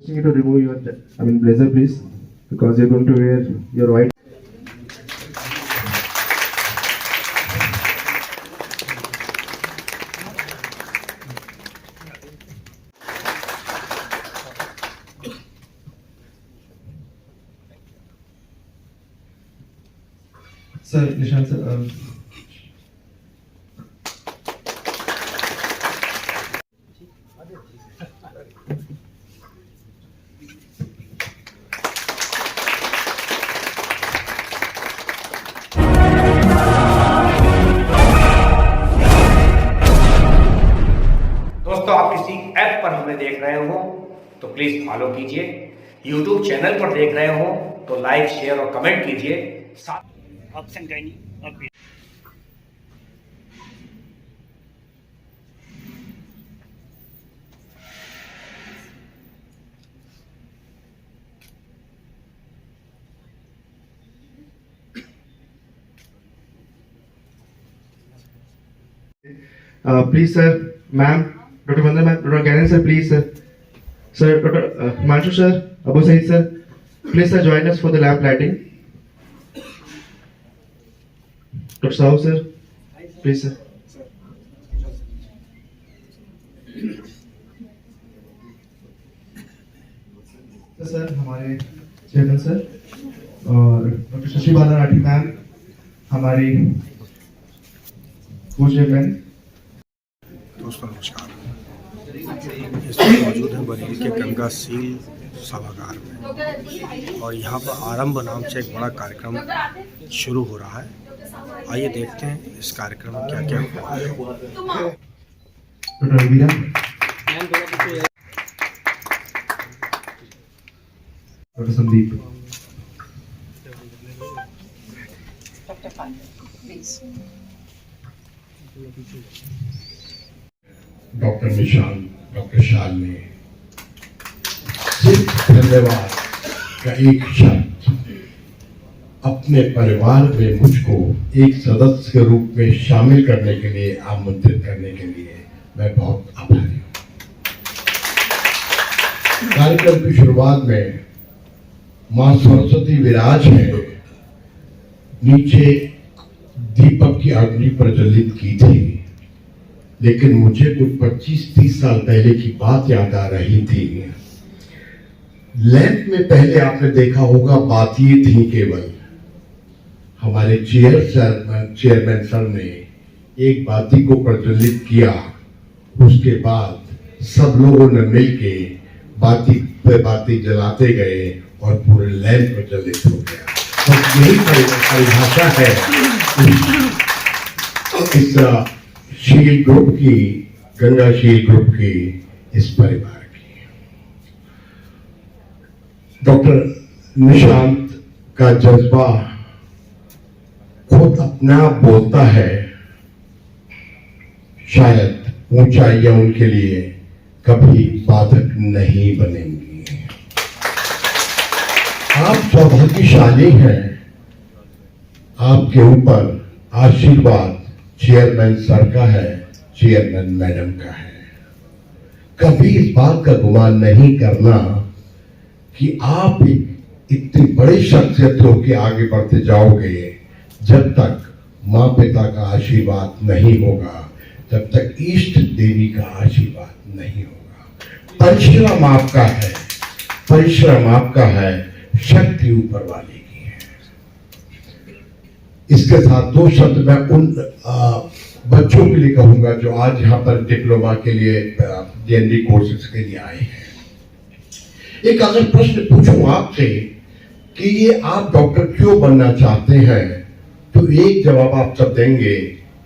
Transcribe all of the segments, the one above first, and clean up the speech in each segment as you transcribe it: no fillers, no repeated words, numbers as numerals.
You to remove your, blazer, please, because you're going to wear your white. Sir, Nishant sir. दोस्तों, आप किसी app पर हमें देख रहे हो तो प्लीज फॉलो कीजिए। यूट्यूब चैनल पर देख रहे हो तो लाइक, शेयर और कमेंट कीजिए। Option Please, sir, ma'am, Dr. Vandana, ma'am, Dr. Ganesh, sir, please, sir. Sir, Dr. Himanshu, sir, Abu Saeed, sir, please, sir, join us for the lamp lighting. Dr. Sahu, sir, please, sir. Sir हमारे chairman sir और doctor Shashi बाला Rathi ma'am हमारी को chairman. दोस्तों नमस्कार। इस वक्त मौजूद हैं बरेली के गंगा सील सभागार में और यहाँ पर आरंभ नाम से एक बड़ा कार्यक्रम शुरू हो रहा है। आइए देखते हैं इस कार्यक्रम में क्या क्या हुआ है। Doctor Sandeep, doctor Nishant, doctor Shalini, सिर्फ धन्यवाद का एक शब्द अपने परिवार में मुझको एक सदस्य के रूप में शामिल करने के लिए, आमंत्रित करने के लिए मैं बहुत आभारी हूँ। कार्यक्रम की शुरुआत में मां सरस्वती विराज है, नीचे दीपक की अग्नि प्रज्वलित की थी, लेकिन मुझे कुछ 25-30 साल पहले की बात याद आ रही थी। लैंप में पहले आपने देखा होगा बातियां थी केवल। हमारे चेयरमैन सर ने एक बाती को प्रज्वलित किया, उसके बाद सब लोगों ने मिलके बाती पे बाती जलाते गए और पूरे लैंप प्रज्वलित हो गया। तो यही परिभाषा है इस शील ग्रुप की, गंगा शील ग्रुप की, इस परिवार की। डॉक्टर निशांत का जज्बा खुद अपने आप बोलता है, शायद ऊंचाइयां उनके लिए कभी बाधक नहीं बनेंगी। आप सौभाग्यशाली हैं, आपके ऊपर आशीर्वाद चेयरमैन सर का है, चेयरमैन मैडम का है। कभी इस बात का गुमान नहीं करना कि आप इतनी बड़ी शख्सियत होकर आगे बढ़ते जाओगे, जब तक माँ पिता का आशीर्वाद नहीं होगा, जब तक इष्ट देवी का आशीर्वाद नहीं होगा। परिश्रम आपका है, परिश्रम आपका है, शक्ति ऊपर वाले की है। इसके साथ दो शब्द मैं उन बच्चों के लिए कहूंगा जो आज यहाँ पर डिप्लोमा के लिए, DND कोर्सेज के लिए आए हैं। एक अगर प्रश्न पूछूं आपसे कि ये आप डॉक्टर क्यों बनना चाहते हैं, तो एक जवाब आप सब देंगे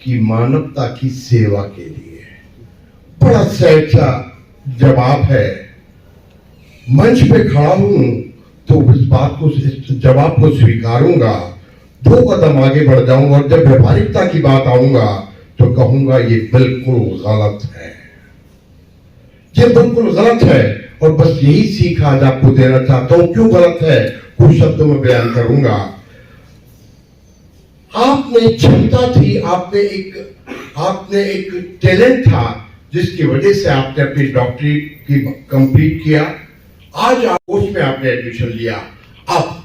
कि मानवता की सेवा के लिए। बड़ा सहजा जवाब है। मंच पे खड़ा हूं तो इस बात को, इस जवाब को स्वीकारूंगा, 2 कदम आगे बढ़ जाऊंगा और जब व्यवहारिकता की बात आऊंगा तो कहूंगा ये बिल्कुल गलत है, ये बिल्कुल गलत है। और बस यही सीख आज आपको देना चाहता हूं। क्यों गलत है, कुछ शब्दों में बयान करूंगा। आपने क्षमता थी, आपने एक टैलेंट था, जिसकी वजह से आपने अपनी डॉक्टरी की कंप्लीट किया आज आप उसमें आपने एडमिशन लिया, अब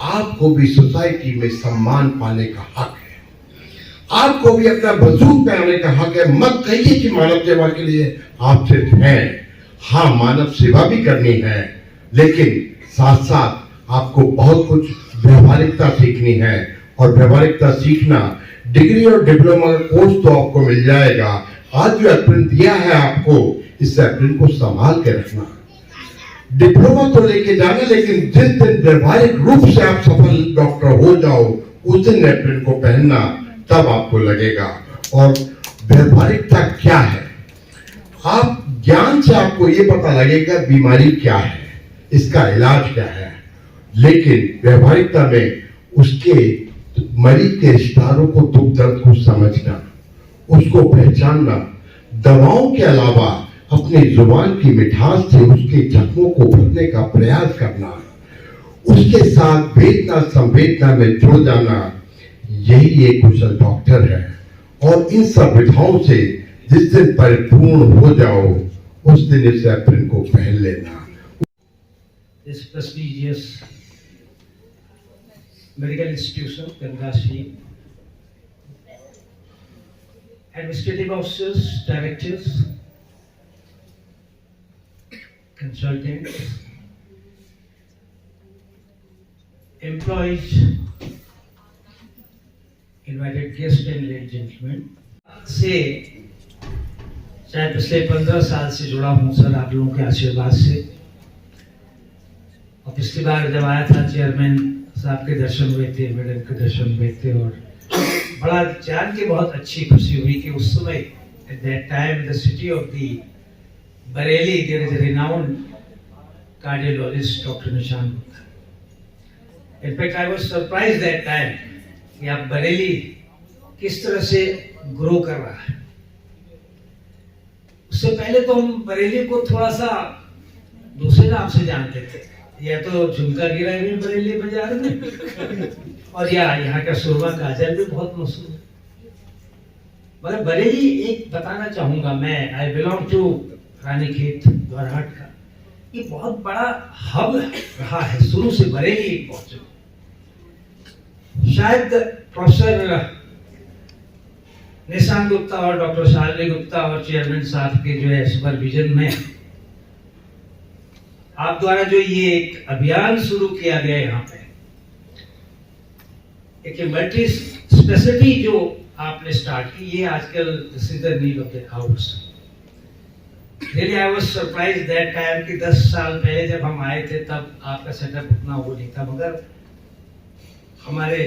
आपको भी सोसाइटी में सम्मान पाने का हक है, आपको भी अपना वजूद पाने का हक है। मत कहिए कि मानव सेवा के लिए आप सिर्फ हैं। हाँ, मानव सेवा भी करनी है, लेकिन साथ साथ आपको बहुत कुछ व्यवहारिकता सीखनी है, और व्यवहारिकता सीखना डिग्री और डिप्लोमा का कोर्स तो आपको मिल जाएगा। आज जो एप्रिन दिया है आपको, इस एप्रिन को संभाल के रखना। डिप्लोमा तो लेके जाना, लेकिन जिस दिन व्यवहारिक रूप से आप सफल डॉक्टर हो जाओ, उस दिन एप्रिन को पहनना, तब आपको लगेगा। और व्यवहारिकता क्या है, आप ज्ञान से आपको ये पता लगेगा बीमारी क्या है, इसका इलाज क्या है, लेकिन व्यवहारिकता में उसके मरीज के रिश्तेदारों को दुख दर्द को समझना, उसको पहचानना, दवाओं के अलावा अपनी जुबान की मिठास से उसके जख्मों को भरने का प्रयास करना, उसके साथ वेदना संवेदना में जुड़ जाना, यही एक कुशल डॉक्टर है। और इन सब विधाओं से जिस दिन परिपूर्ण हो जाओ, उस दिन इस एप्रिन को पहन लेना। This prestigious medical institution, Ganga Shield, administrative officers, directors, consultants, employees, invited guests and ladies and gentlemen, से शायद पिछले 15 साल से जुड़ा हूँ सर, आप लोगों के आशीर्वाद से। और पिछली बार जब आया था, चेयरमैन साहब के दर्शन हुए थे, मैडम के दर्शन हुए थे, और बड़ा जान के बहुत अच्छी खुशी हुई कि उस समय at that time the city of the Bareilly there is a renowned cardiologist Dr. Nishan Gupta. In fact I was surprised that time कि आप बरेली किस तरह से ग्रो कर रहा है। उससे पहले तो हम बरेली को थोड़ा सा दूसरे नाम से जानते थे, या तो झुमका गिरा है बरेली बाजार में, और या यहाँ का सुरमा काजल भी बहुत मशहूर है। मगर बरेली एक बताना चाहूंगा मैं, I belong to Ranikhet Dwarahat का, ये बहुत बड़ा हब रहा है शुरू से। बरेली पहुंचे, शायद प्रोफेसर निशान गुप्ता और डॉक्टर शालिनी गुप्ता और चेयरमैन साहब के जो है सुपरविजन में आप द्वारा जो ये एक अभियान शुरू किया गया यहाँ पे, एक मल्टी स्पेशलिटी जो आपने स्टार्ट की, ये आजकल this is the need of the hours. Really I was surprised that time कि 10 साल पहले जब हम आए थे तब आपका सेटअप उतना वो नहीं था, मगर हमारे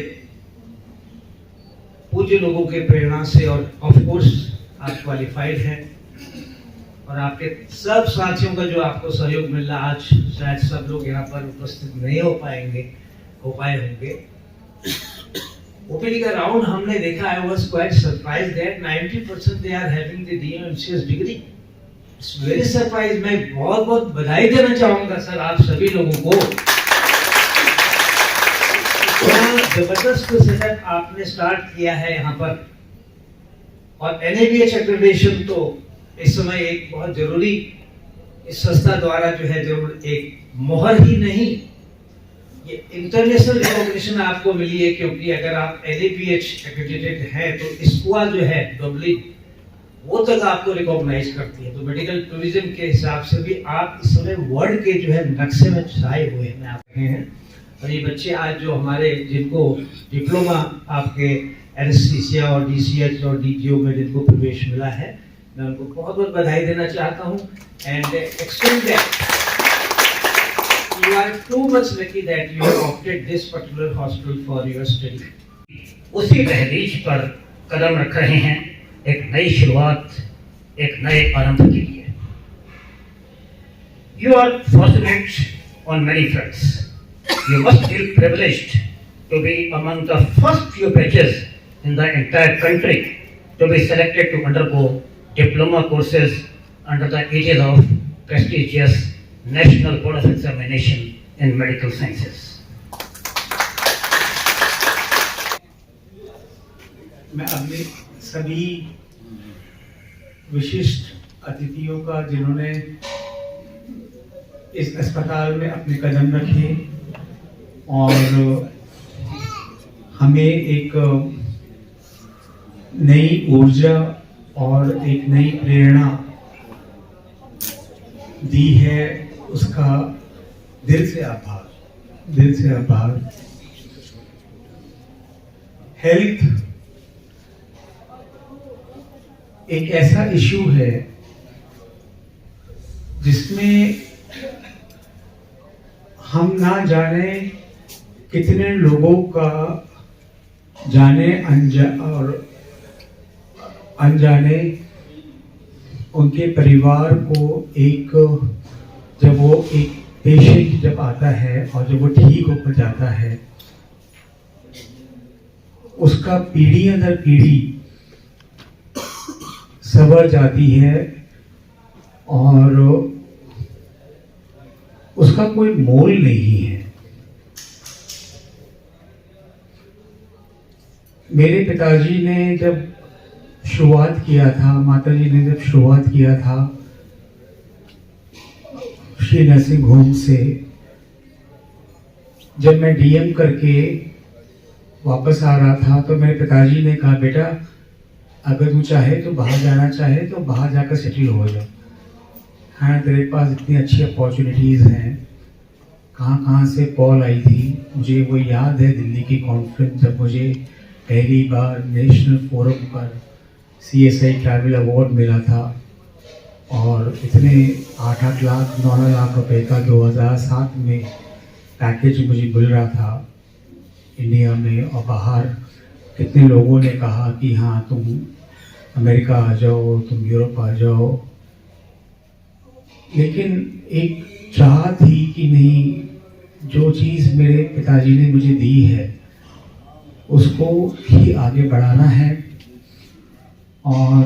पूज्य लोगों के प्रेरणा से, और ऑफ कोर्स आप क्वालिफाइड हैं, और आपके सब साथियों का जो आपको सहयोग मिल रहा, आज शायद सब लोग यहाँ पर उपस्थित नहीं हो पाए होंगे। ओपीडी का राउंड हमने देखा, I was quite surprised that 90% they are having the DMCS degree. It's very surprise. मैं बहुत बहुत बधाई देना चाहूंगा सर आप सभी लोगों को। जबरदस्त सेटअप आपने स्टार्ट किया है यहाँ पर, और NABH एक्रेडिटेशन तो इस समय एक बहुत जरूरी, इस संस्था द्वारा जो है जरूर एक मोहर ही नहीं, ये इंटरनेशनल रिकॉग्निशन आपको मिली है, क्योंकि अगर आप NABH एक्रेडिटेड हैं तो ISQA जो है डब्ल्यू, वो तक आपको रिकॉग्नाइज करती है। तो मेडिकल टूरिज्म के हिसाब से भी आप इस समय वर्ल्ड के जो है नक्शे में छाए हुए हैं आप हैं। और ये बच्चे आज जो हमारे, जिनको डिप्लोमा आपके एनेस्थीसिया और DCH और DGO में जिनको प्रवेश मिला है, मैं उनको बहुत बहुत बधाई देना चाहता हूँ। And extend that you are too much lucky that you have opted this particular hospital for your study. उसी दहलीज पर कदम रख रहे हैं, एक नई शुरुआत, एक नए आरंभ के लिए। You are fortunate on many fronts. You must feel privileged to be among the first few batches in the entire country to be selected to undergo diploma courses under the aegis of prestigious National Board of Examination in Medical Sciences. मैं अपने सभी विशिष्ट अतिथियों का, जिन्होंने इस अस्पताल में अपने कदम रखे और हमें एक नई ऊर्जा और एक नई प्रेरणा दी है, उसका दिल से आभार। हेल्थ एक ऐसा इशू है जिसमें हम ना जाने कितने लोगों का जाने अनजाने उनके परिवार को जब वो एक पेशेंट जब आता है और जब वो ठीक होकर जाता है, उसका पीढ़ी दर पीढ़ी संवर जाती है और उसका कोई मोल नहीं है। मेरे पिताजी ने जब शुरुआत किया था, माताजी ने जब शुरुआत किया था श्री नर्सिंग होम से, जब मैं डीएम करके वापस आ रहा था तो मेरे पिताजी ने कहा, बेटा अगर तू चाहे तो बाहर जाना चाहे तो बाहर जाकर सेटल हो जा। हाँ, तेरे पास इतनी अच्छी अपॉर्चुनिटीज़ हैं। कहाँ से कॉल आई थी, मुझे वो याद है दिल्ली की कॉन्फ्रेंस जब मुझे पहली बार नेशनल फोरम पर CSI ट्रैवल अवार्ड मिला था और इतने 8 लाख 9 लाख रुपए का 2007 में पैकेज मुझे मिल रहा था इंडिया में। और बाहर कितने लोगों ने कहा कि हाँ तुम अमेरिका आ जाओ, तुम यूरोप आ जाओ, लेकिन एक चाह थी कि नहीं, जो चीज़ मेरे पिताजी ने मुझे दी है उसको ही आगे बढ़ाना है। और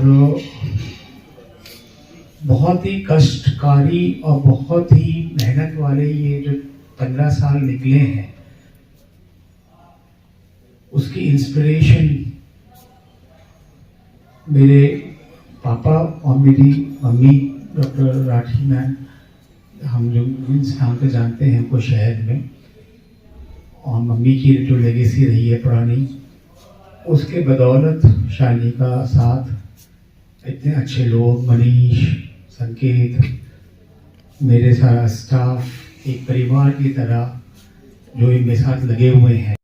बहुत ही कष्टकारी और बहुत ही मेहनत वाले ये जो 15 साल निकले हैं, उसकी इंस्पिरेशन मेरे पापा और मेरी मम्मी डॉक्टर राठी मैम, हम लोग इस नाम से जानते हैं को शहर में, और मम्मी की जो लेगेसी रही है पुरानी, उसके बदौलत शालिनी का साथ इतने अच्छे लोग, मनीष, संकेत, मेरे सारा स्टाफ एक परिवार की तरह जो इनके साथ लगे हुए हैं।